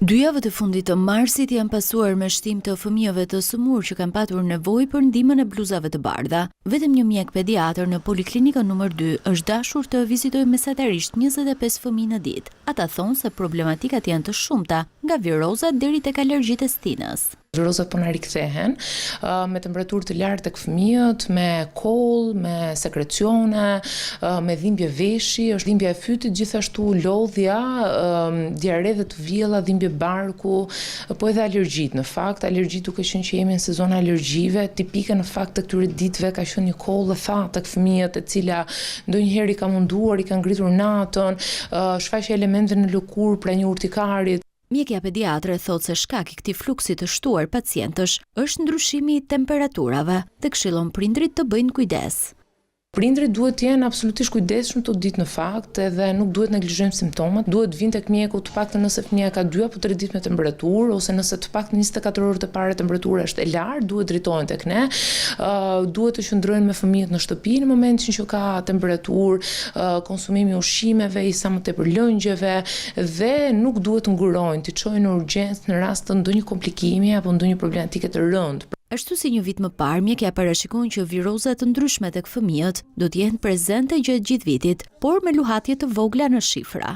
2 javët e fundit të marsit janë pasuar me shtim të fëmijëve të sëmurë që kanë patur nevojë për ndihmën e bluzave të bardha. Vetëm një mjek pediatër në poliklinikën numër 2 është dashur të vizitojë mesatarisht 25 fëmijë në ditë. Ata thonë se problematikat janë të shumta, nga virozat deri tek alergjitë e stinës. Virozat po na rikthehen me temperaturë të lartë tek fëmijët, me koll, me sekrecione, me dhimbje veshi, është dhimbja e fytit, gjithashtu lodhja, diare dhe të vjella, dhimbje barku, po edhe alergjitë. Në fakt, alergjitë duke qenë që jemi në sezon alergjive, tipike në fakt të këtyre ditëve ka qenë një koll e thatë tek fëmijët, e cila ndonjëherë i ka munduar, i ka ngritur natën, shfaqje elemente në lëkurë pra një urtikarit. Mjekja pediatre thotë se shkak i këtij fluksi të shtuar pacientësh është ndryshimi i temperaturave dhe këshillon prindrit të bëjnë kujdes. Prindrit duhet të jenë absolutisht kujdesshëm të ditë në fakt, edhe nuk duhet neglizhojmë simptomat. Duhet vinë tek mjeku të paktën nëse fëmia ka 2 apo 3 ditë me temperaturë, ose nëse të paktën 24 orët e para temperatura është e lartë, duhet drejtohen tek ne. Duhet të qëndrojnë me fëmijët në shtëpi në momentin që ka temperaturë, konsumimi i ushqimeve, i sa më tepër lëngjeve, dhe nuk duhet ngurojnë, të çojnë në urgjencë në rast të ndonjë komplikimi apo ndonjë problematike të rëndë. Ashtu si një vit më parë, mjekja parashikon që virozat të ndryshme tek fëmijët do të jenë prezente gjatë gjithë vitit, por me luhatje të vogla në shifra.